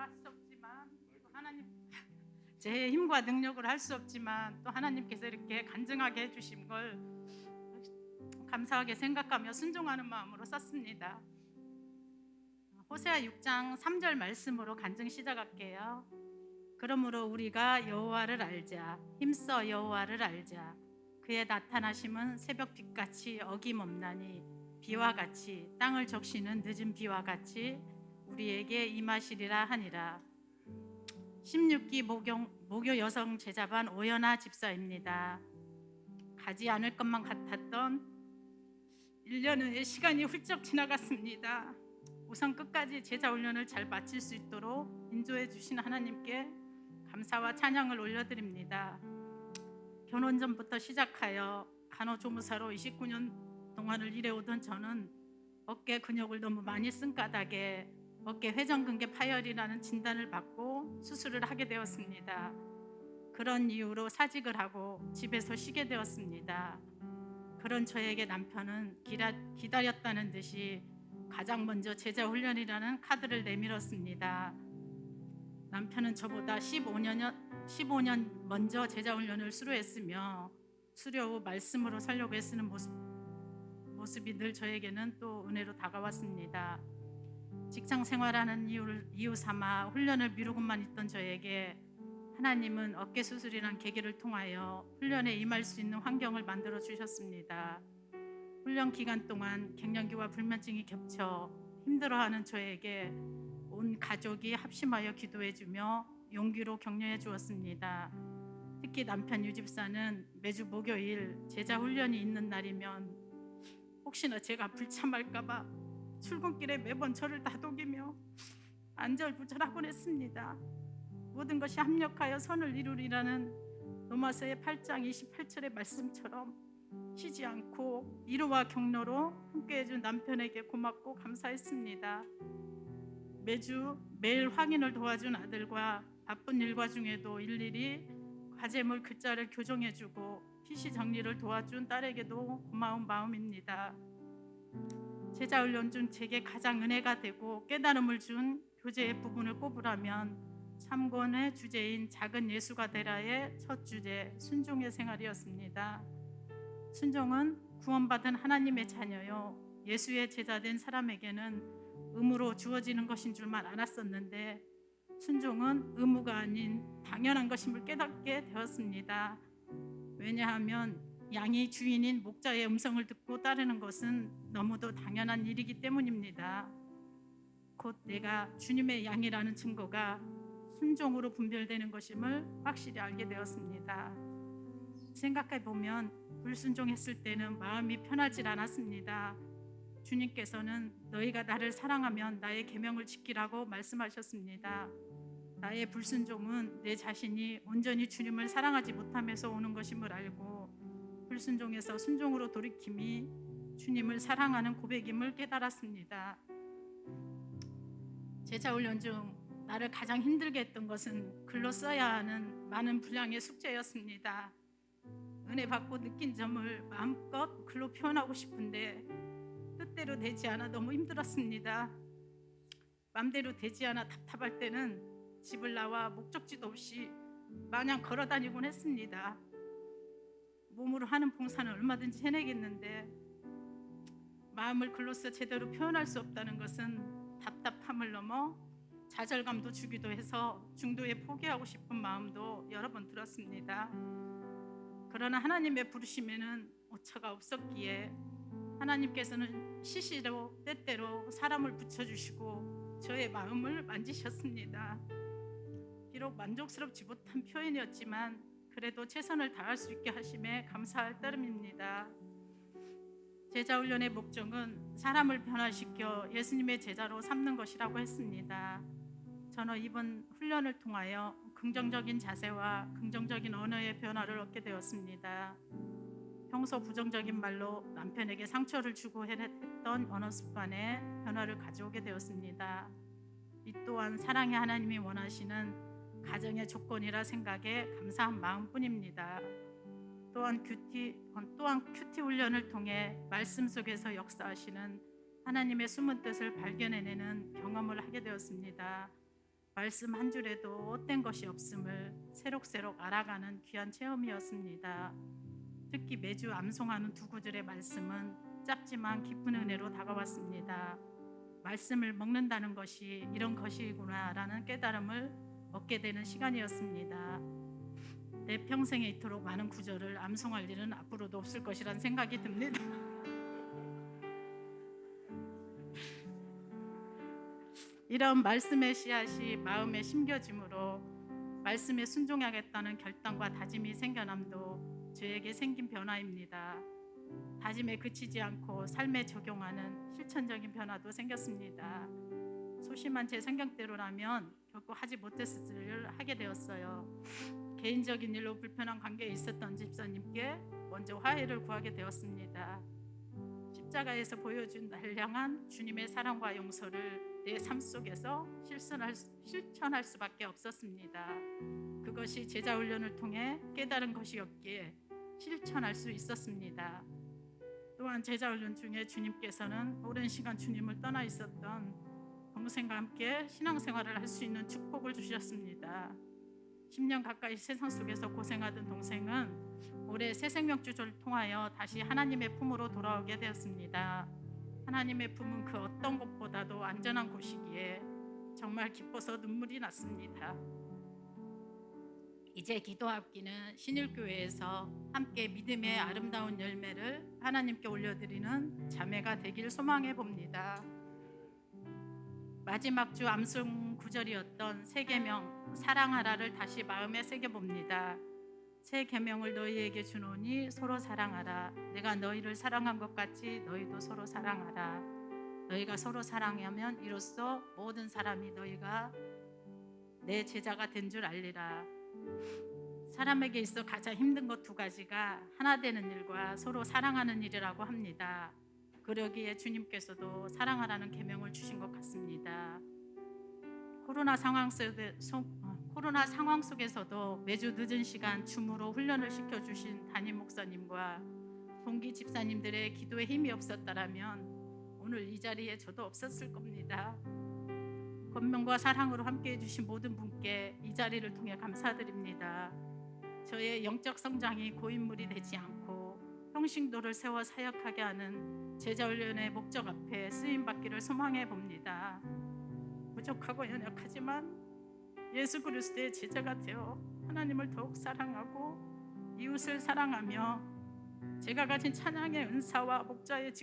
할 수 없지만 또 하나님 제 힘과 능력으로 할 수 없지만 또 하나님께서 이렇게 간증하게 해주신 걸 감사하게 생각하며 순종하는 마음으로 썼습니다. 호세아 6장 3절 말씀으로 간증 시작할게요. 그러므로 우리가 여호와를 알자. 힘써 여호와를 알자. 그의 나타나심은 새벽 빛같이 어김없나니 비와 같이 땅을 적시는 늦은 비와 같이 우리에게 임하시리라 하니라. 16기 모교 여성 제자반 오연아 집사입니다. 가지 않을 것만 같았던 1년의 시간이 훌쩍 지나갔습니다. 우선 끝까지 제자 훈련을 잘 마칠 수 있도록 인도해 주신 하나님께 감사와 찬양을 올려드립니다. 결혼 전부터 시작하여 간호조무사로 29년 동안을 일해오던 저는 어깨 근육을 너무 많이 쓴 까닭에 어깨 회전근개 파열이라는 진단을 받고 수술을 하게 되었습니다. 그런 이유로 사직을 하고 집에서 쉬게 되었습니다. 그런 저에게 남편은 기다렸다는 듯이 가장 먼저 제자 훈련이라는 카드를 내밀었습니다. 남편은 저보다 15년 먼저 제자 훈련을 수료했으며 수료 후 말씀으로 살려고 애쓰는 모습이 늘 저에게는 또 은혜로 다가왔습니다. 직장 생활하는 이유 삼아 훈련을 미루고만 있던 저에게 하나님은 어깨 수술이란 계기를 통하여 훈련에 임할 수 있는 환경을 만들어 주셨습니다. 훈련 기간 동안 갱년기와 불면증이 겹쳐 힘들어하는 저에게 온 가족이 합심하여 기도해주며 용기로 격려해 주었습니다. 특히 남편 유집사는 매주 목요일 제자 훈련이 있는 날이면 혹시나 제가 불참할까봐 출근길에 매번 저를 다독이며 안절부절하곤 했습니다. 모든 것이 합력하여 선을 이루리라는 로마서의 8장 28절의 말씀처럼 쉬지 않고 위로와 격려로 함께해준 남편에게 고맙고 감사했습니다. 매일 확인을 도와준 아들과 바쁜 일과 중에도 일일이 과제물 글자를 교정해주고 PC 정리를 도와준 딸에게도 고마운 마음입니다. 제자 훈련 중 제게 가장 은혜가 되고 깨달음을 준 교재의 부분을 꼽으라면 3권의 주제인 작은 예수가 되라의 첫 주제 순종의 생활이었습니다. 순종은 구원받은 하나님의 자녀요 예수의 제자된 사람에게는 의무로 주어지는 것인 줄만 알았었는데 순종은 의무가 아닌 당연한 것임을 깨닫게 되었습니다. 왜냐하면 양이 주인인 목자의 음성을 듣고 따르는 것은 너무도 당연한 일이기 때문입니다. 곧 내가 주님의 양이라는 증거가 순종으로 분별되는 것임을 확실히 알게 되었습니다. 생각해보면 불순종했을 때는 마음이 편하지 않았습니다. 주님께서는 너희가 나를 사랑하면 나의 계명을 지키라고 말씀하셨습니다. 나의 불순종은 내 자신이 온전히 주님을 사랑하지 못함에서 오는 것임을 알고 불순종에서 순종으로 돌이킴이 주님을 사랑하는 고백임을 깨달았습니다. 제자 훈련 중 나를 가장 힘들게 했던 것은 글로 써야 하는 많은 분량의 숙제였습니다. 은혜 받고 느낀 점을 마음껏 글로 표현하고 싶은데 뜻대로 되지 않아 너무 힘들었습니다. 맘대로 되지 않아 답답할 때는 집을 나와 목적지도 없이 마냥 걸어 다니곤 했습니다. 몸으로 하는 봉사는 얼마든지 해내겠는데 마음을 글로써 제대로 표현할 수 없다는 것은 답답함을 넘어 좌절감도 주기도 해서 중도에 포기하고 싶은 마음도 여러 번 들었습니다. 그러나 하나님의 부르심에는 오차가 없었기에 하나님께서는 시시로 때때로 사람을 붙여주시고 저의 마음을 만지셨습니다. 비록 만족스럽지 못한 표현이었지만 그래도 최선을 다할 수 있게 하심에 감사할 따름입니다. 제자 훈련의 목적은 사람을 변화시켜 예수님의 제자로 삼는 것이라고 했습니다. 저는 이번 훈련을 통하여 긍정적인 자세와 긍정적인 언어의 변화를 얻게 되었습니다. 평소 부정적인 말로 남편에게 상처를 주고 했던 언어 습관에 변화를 가져오게 되었습니다. 이 또한 사랑의 하나님이 원하시는 가정의 조건이라 생각에 감사한 마음뿐입니다. 또한 큐티 훈련을 통해 말씀 속에서 역사하시는 하나님의 숨은 뜻을 발견해내는 경험을 하게 되었습니다. 말씀 한 줄에도 헛된 것이 없음을 새록새록 알아가는 귀한 체험이었습니다. 특히 매주 암송하는 두 구절의 말씀은 짧지만 깊은 은혜로 다가왔습니다. 말씀을 먹는다는 것이 이런 것이구나라는 깨달음을 얻게 되는 시간이었습니다. 내 평생에 이토록 많은 구절을 암송할 일은 앞으로도 없을 것이란 생각이 듭니다. 이런 말씀의 씨앗이 마음에 심겨짐으로 말씀에 순종하겠다는 결단과 다짐이 생겨남도 저에게 생긴 변화입니다. 다짐에 그치지 않고 삶에 적용하는 실천적인 변화도 생겼습니다. 소심한 제 성격대로라면 결코 하지 못했을 일을 하게 되었어요. 개인적인 일로 불편한 관계에 있었던 집사님께 먼저 화해를 구하게 되었습니다. 십자가에서 보여준 날 향한 주님의 사랑과 용서를 내 삶 속에서 실천할 수밖에 없었습니다. 그것이 제자 훈련을 통해 깨달은 것이었기에 실천할 수 있었습니다. 또한 제자 훈련 중에 주님께서는 오랜 시간 주님을 떠나 있었던 동생과 함께 신앙생활을 할 수 있는 축복을 주셨습니다. 10년 가까이 세상 속에서 고생하던 동생은 올해 새생명주조를 통하여 다시 하나님의 품으로 돌아오게 되었습니다. 하나님의 품은 그 어떤 곳보다도 안전한 곳이기에 정말 기뻐서 눈물이 났습니다. 이제 기도하기는 신일교회에서 함께 믿음의 아름다운 열매를 하나님께 올려드리는 자매가 되길 소망해 봅니다. 마지막 주 암송 구절이었던 새 계명 사랑하라를 다시 마음에 새겨 봅니다. 새 계명을 너희에게 주노니 서로 사랑하라. 내가 너희를 사랑한 것 같이 너희도 서로 사랑하라. 너희가 서로 사랑하면 이로써 모든 사람이 너희가 내 제자가 된 줄 알리라. 사람에게 있어 가장 힘든 것 두 가지가 하나 되는 일과 서로 사랑하는 일이라고 합니다. 그러기에 주님께서도 사랑하라는 계명을 주신 것 같습니다. 코로나 상황 속에서도 매주 늦은 시간 줌으로 훈련을 시켜주신 담임 목사님과 동기 집사님들의 기도에 힘이 없었다라면 오늘 이 자리에 저도 없었을 겁니다. 권면과 사랑으로 함께해 주신 모든 분께 이 자리를 통해 감사드립니다. 저의 영적 성장이 고인물이 되지 않고 평신도를 세워 사역하게 하는 제자훈련의 목적 앞에 쓰임받기를 소망해 봅니다. 부족하고 연약하지만 예수 그리스도의 제자가 되어 하나님을 더욱 사랑하고 이웃을 사랑하며 제가 가진 찬양의 은사와 목자의